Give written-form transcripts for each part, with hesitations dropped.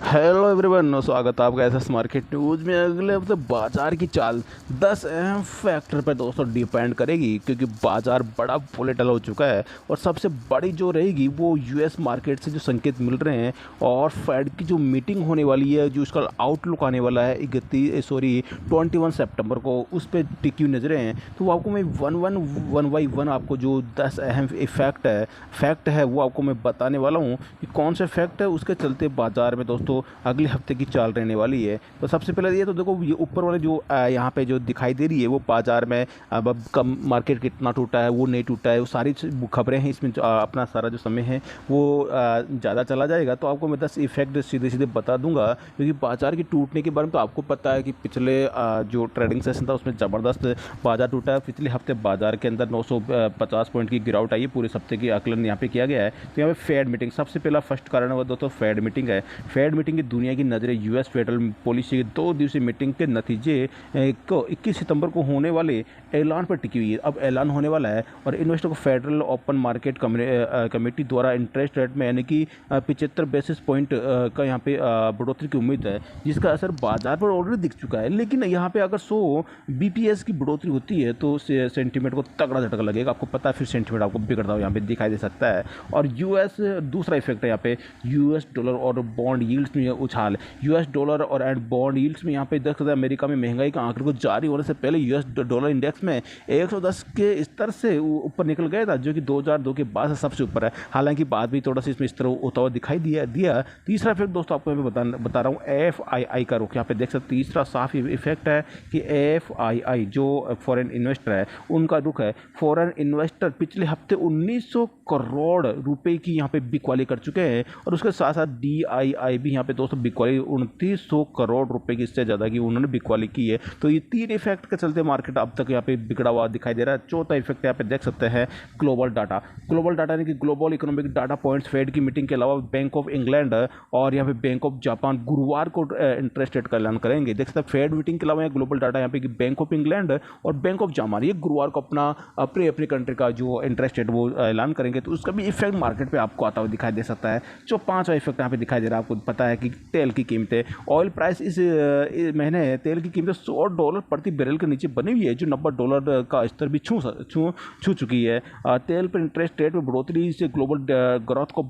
Hello everyone, स्वागत है आपका एसएस मार्केट न्यूज़ में। अगले हफ्ते बाजार की चाल 10 अहम फैक्टर पर दोस्तों डिपेंड करेगी, क्योंकि बाजार बड़ा वोलेटाइल हो चुका है। और सबसे बड़ी जो रहेगी वो यूएस मार्केट से जो संकेत मिल रहे हैं और फेड की जो मीटिंग होने वाली है, जो उसका आउटलुक आने वाला है 21 सितंबर को, उस पर टिकी हुई नजरें हैं। तो वो आपको मैं वन बाई वन आपको जो 10 अहम फैक्ट है वो आपको मैं बताने वाला हूँ कि कौन से फैक्ट है उसके चलते बाजार में दोस्तों अगले हफ्ते की चाल रहने वाली है। तो सबसे पहले ये तो देखो, ये ऊपर वाले जो यहाँ पे जो दिखाई दे रही है वो बाजार में अब कम मार्केट कितना टूटा है, वो नहीं टूटा है, वो सारी खबरें हैं इसमें। अपना सारा जो समय है वो ज़्यादा चला जाएगा तो आपको मैं 10 इफेक्ट सीधे सीधे बता दूंगा, क्योंकि बाजार की टूटने के बारे में तो आपको पता है कि पिछले जो ट्रेडिंग सेशन था उसमें ज़बरदस्त बाजार टूटा है। पिछले हफ्ते बाजार के अंदर 950 पॉइंट की गिरावट आई है। पूरे हफ्ते की आकलन यहाँ पे किया गया है। तो यहाँ पे फेड मीटिंग सबसे पहला फर्स्ट कारण है दोस्तों, फेड मीटिंग है। फेड मीटिंग की दुनिया की नज़रें यूएस फेडरल पॉलिसी की 2 दिवसीय मीटिंग के नतीजे को 21 सितंबर को होने वाले ऐलान पर टिकी हुई है। अब ऐलान होने वाला है और इन्वेस्टर को फेडरल ओपन मार्केट कमेटी द्वारा इंटरेस्ट रेट में यानी कि 75 बेसिस पॉइंट का यहाँ पे बढ़ोतरी की उम्मीद है, जिसका असर बाजार पर ऑलरेडी दिख चुका है। लेकिन यहाँ पे अगर 100 बीपीएस की बढ़ोतरी होती है तो सेंटीमेंट को तगड़ा झटका लगेगा। आपको पता है फिर सेंटीमेंट आपको बिगड़ता हुआ यहाँ पे दिखाई दे सकता है। और यूएस दूसरा इफेक्ट है यहाँ पे, यूएस डॉलर और बॉन्ड यील्ड्स में उछाल। यूएस डॉलर और बॉन्ड यील्ड्स में यहाँ पे देख सकते हैं अमेरिका में महंगाई का आंकड़े को जारी होने से पहले यूएस डॉलर इंडेक्स में 110 के स्तर से ऊपर निकल गया था, जो कि 2002 के बाद से सबसे ऊपर है। हालांकि बाद भी थोड़ा सा इसमें इस तरह होता हुआ दिखाई दिया। तीसरा इफेक्ट दोस्तों आपको मैं बता रहा हूँ, एफआईआई का रुख। यहाँ पे देख सकते तीसरा साफ इफेक्ट है कि एफआईआई जो फॉरेन इन्वेस्टर है उनका रुख है। फॉरेन इन्वेस्टर पिछले हफ्ते 1900 करोड़ रुपए की यहाँ पे बिकवाली कर चुके हैं और उसके साथ साथ डीआईआई भी यहाँ पे दोस्तों बिकवाली 2900 करोड़ रुपए की, इससे ज़्यादा की उन्होंने बिकवाली की है। तो ये 3 इफेक्ट के चलते मार्केट अब तक यहाँ पे बिगड़ा हुआ दिखाई दे रहा है। चौथा इफेक्ट यहाँ पे देख सकते हैं ग्लोबल डाटा यानी कि global economic data points. Fed की मीटिंग के अलावा बैंक ऑफ इंग्लैंड और यहाँ पे बैंक ऑफ जापान गुरुवार को इंटरेस्ट रेट का ऐलान करेंगे। देख सकते हैं फेड मीटिंग के अलावा ग्लोबल डाटा यहाँ पे कि बैंक ऑफ इंग्लैंड और बैंक ऑफ जापान ये गुरुवार को अपनी कंट्री का जो इंटरेस्ट रेट वो ऐलान करेंगे, तो उसका भी इफेक्ट मार्केट पे आपको आता हुआ दिखाई दे सकता है। जो 5वां इफेक्ट यहाँ पे दिखाई दे रहा है, आपको पता है कि तेल की कीमतें, ऑयल प्राइस इस महीने तेल की कीमतें $100 प्रति बैरल के नीचे बनी हुई है, जो $90 का स्तर भी छू चुकी है। तेल पर इंटरेस्ट रेट में बढ़ोतरी से ग्लोबल ग्रोथ को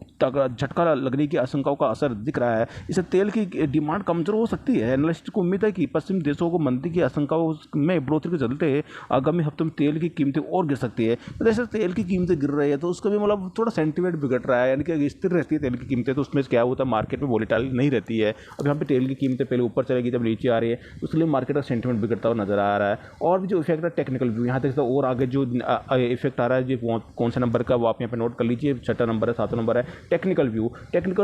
झटका लगने की आशंकाओं का असर दिख रहा है। इससे तेल की डिमांड कमजोर हो सकती है। एनालिस्ट को उम्मीद है कि पश्चिमी देशों को मंदी की आशंकाओं में बढ़ोतरी के चलते आगामी हफ्तों में तेल की कीमतें और गिर सकती है। तो जैसे तेल की कीमतें गिर रही है तो उसका भी मतलब थोड़ा सेंटीमेंट बिगड़ रहा है, यानी कि स्थिर रहती है तेल की कीमतें तो उसमें क्या होता है, मार्केट में वोलेटाइल नहीं रहती है। अब यहाँ पे तेल की कीमतें पहले ऊपर चलेगी जब नीचे आ रही है, उसके लिए मार्केट का सेंटीमेंट बिगड़ता हुआ नजर आ रहा है। और भी जो इफेक्ट है टेक्निकल व्यू, यहाँ देखते और आगे जो इफेक्ट आ रहा है जो कौन से नंबर का वो आप यहाँ पे नोट कर लीजिए। 6वां नंबर है, 7वां नंबर है टेक्निकल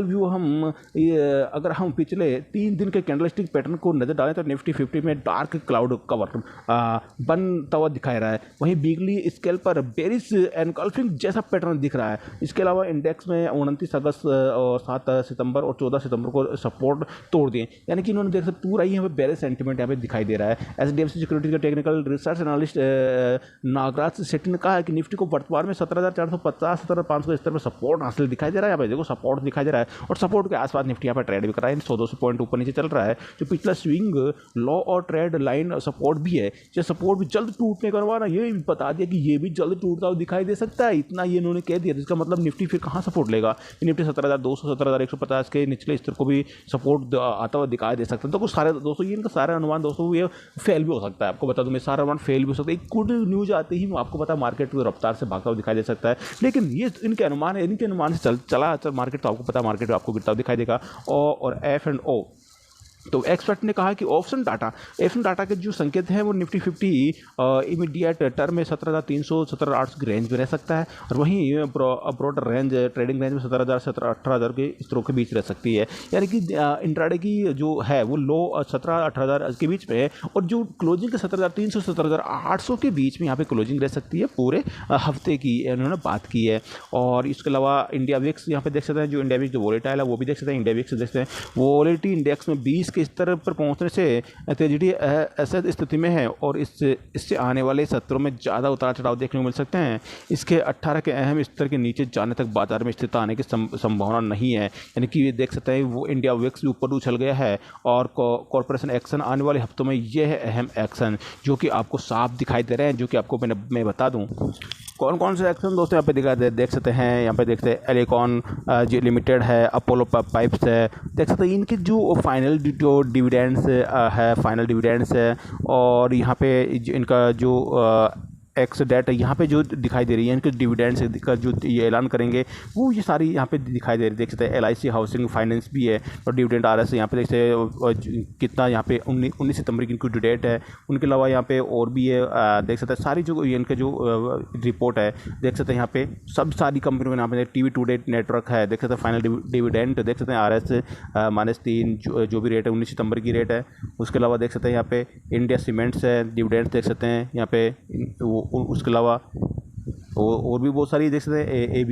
व्यू। हम अगर हम पिछले 3 दिन के कैंडलस्टिक पैटर्न को नजर डालें तो निफ्टी 50 में डार्क क्लाउड कवर बनता हुआ दिखाई रहा है। वहीं वीकली स्केल पर बेरिश एनकल्फिंग जैसा पैटर्न दिख रहा है। इसके अलावा इंडेक्स में 29 अगस्त और 7 सितंबर और 14 सितंबर को सपोर्ट तोड़ दिए, यानी कि इन्होंने देख सकते पूरा ही यहाँ पे बेरिश सेंटीमेंट यहाँ पे दिखाई दे रहा है। एचडीएफसी सिक्योरिटीज का technical research analyst Nagaraj Shetty ने कहा है कि निफ्टी को वर्तमान में 17,450 17,500 स्तर पर सपोर्ट हासिल दिखाई दे रहा है। यहाँ पे देखो सपोर्ट दिखाई दे रहा है और सपोर्ट के आसपास निफ्टी यहाँ पर ट्रेड भी कर रहा है। 100-200 पॉइंट ऊपर नीचे चल रहा है। जो पिछला स्विंग लो और ट्रेड लाइन सपोर्ट भी है, जो सपोर्ट भी जल्द टूटने का अनुमान है। ये बता दिया कि ये भी जल्द टूटता हुआ दिखाई दे सकता है, इतना ये इन्होंने कह दिया। इसका मतलब निफ्टी फिर कहाँ सपोर्ट लेगा? निफ्टी 17,200 17,150 के निचले स्तर को भी सपोर्ट आता हुआ दिखाई दे सकता है। तो कुछ सारे दोस्तों ये इनका सारा अनुमान दोस्तों ये फेल भी हो सकता है। आपको बता दूं मैं सारा अनुमान फेल भी हो सकता है। एक गुड न्यूज आते ही आपको पता है मार्केट को रफ्तार से भागता हुआ दिखाई दे सकता है, लेकिन ये इनके अनुमान से चला मार्केट, तो आपको पता है मार्केट आपको गिरता हुआ दिखाई देगा। और F&O तो एक्सपर्ट ने कहा कि ऑप्शन डाटा के जो संकेत हैं वो निफ्टी 50 इमीडिएट टर्म में 17,300 17,800 की रेंज में रह सकता है, और वहीं ब्रॉडर रेंज ट्रेडिंग रेंज में 17,000 से 18,000 के स्तरों के बीच रह सकती है। यानी कि इंट्राडे की जो है वो लो 17,000-18,000 के बीच में है, और जो क्लोजिंग के 17,300 17,800 के बीच में यहाँ पे क्लोजिंग रह सकती है पूरे हफ्ते की, उन्होंने बात की है। और इसके अलावा इंडिया विक्स यहाँ पे देख सकते हैं, जो इंडिया विक्स जो वोलेटाइल है वो भी देख सकते हैं। इंडिया विक्स देख सकते हैं वोलेटिलिटी इंडेक्स में 20 इसके स्तर पर पहुंचने से तेजिडी ऐसे स्थिति में है और इससे आने वाले सत्रों में ज़्यादा उतार चढ़ाव देखने को मिल सकते हैं। इसके 18 के अहम स्तर के नीचे जाने तक बाजार में स्थिरता आने की संभावना नहीं है। यानी कि ये देख सकते हैं वो इंडिया विक्स भी ऊपर उछल गया है और कॉर्पोरेशन एक्शन आने वाले हफ्तों में ये है अहम एक्शन जो कि आपको साफ दिखाई दे रहे हैं, जो कि आपको मैं बता दूं कौन कौन से एक्शन दोस्तों यहाँ पे देख सकते हैं। यहाँ पे देखते हैं एलिकॉन जो लिमिटेड है, अपोलो पाइप्स है, देख सकते हैं इनके जो फाइनल जो डिविडेंड्स है, फाइनल डिविडेंड्स है और यहाँ पे इनका जो एक्स डेट यहाँ पे जो दिखाई दे रही है, इनके डिविडेंड्स का जो ये ऐलान करेंगे वो ये सारी यहाँ पे दिखाई दे रही है। देख सकते हैं LIC हाउसिंग फाइनेंस भी है और डिविडेंड RS यहाँ पे देख सकते हैं कितना यहाँ पे 19 सितंबर की इनकी ड्यू डेट है। उनके अलावा यहाँ पे और भी है, देख सकते हैं सारी जो इनके जो रिपोर्ट है, देख सकते हैं यहाँ पे सब सारी कंपनियों में यहाँ पे TV टुडे नेटवर्क है, देख सकते हैं फाइनल डिविडेंड देख सकते हैं RS -3 जो भी रेट है 19 सितंबर की रेट है। उसके अलावा देख सकते हैं यहाँ पे इंडिया सीमेंट्स है, डिविडेंड देख सकते हैं यहाँ पे उसके अलावा और भी बहुत सारी देख सकते हैं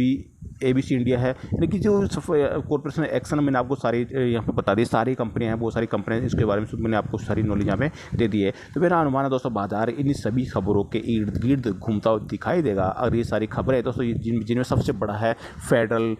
ABC इंडिया है। यानी कि जो कॉर्पोरेशन एक्शन मैंने आपको सारी यहाँ पे बता दी, सारी कंपनियाँ हैं, बहुत सारी कंपनियाँ इसके बारे में मैंने आपको सारी नॉलेज यहाँ पे दे दी है। तो मेरा अनुमान है दोस्तों बाजार इन सभी खबरों के इर्द गिर्द घूमता हुआ दिखाई देगा। और ये सारी खबरें दोस्तों जिनमें सबसे बड़ा है फेडरल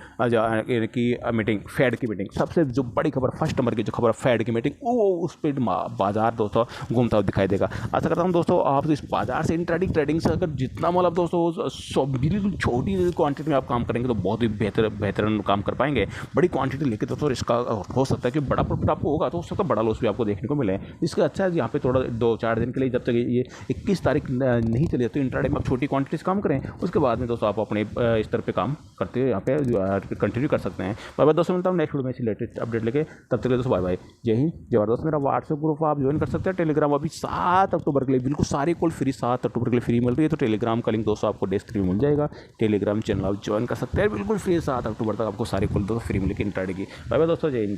की मीटिंग, फेड की मीटिंग, सबसे जो बड़ी खबर फर्स्ट नंबर की जो खबर फेड की मीटिंग वो उस पर बाजार दोस्तों घूमता हुआ दिखाई देगा। आशा करता हूँ दोस्तों आप इस बाजार से ट्रेडिंग से अगर जितना मतलब दोस्तों बिल्कुल छोटी क्वांटिटी में आप काम करेंगे तो बहुत ही बेहतरीन काम कर पाएंगे। बड़ी क्वांटिटी लेके तो इसका हो सकता है कि बड़ा प्रॉफिट आपको होगा, तो हो सकता है बड़ा लॉस भी आपको देखने को मिले। इसका अच्छा है यहाँ पे थोड़ा 2-4 दिन के लिए, जब तक ये 21 तारीख नहीं चली तो इंट्राडे में आप छोटी क्वांटिटी से काम करें, उसके बाद में दोस्तों आप अपने स्तर पे काम करते हुए यहाँ पे कंटिन्यू कर सकते हैं। बाय बाय दोस्तों, मिलता हूँ नेक्स्ट वीडियो में लेटेस्ट अपडेट लेके, तब तक दोस्तों बाय बाय, जय हिंद जय भारत। दोस्तों मेरा व्हाट्सएप ग्रुप आप ज्वाइन कर सकते हैं, टेलीग्राम अभी 7 अक्टूबर के लिए बिल्कुल सारी कॉल फ्री 7 अक्टूबर के लिए फ्री मिल रही है। तो टेलीग्राम का लिंक दोस्तों आपको डिस्क्रिप्शन में मिल जाएगा, टेलीग्राम चैनल आप ज्वाइन कर सकते हैं बिल्कुल फ्री। 7 अक्टूबर तक आपको सारी कॉल दोस्तों फ्री मिलेगी इंट्राडे की। बाय बाय दोस्तों, जय हिंद।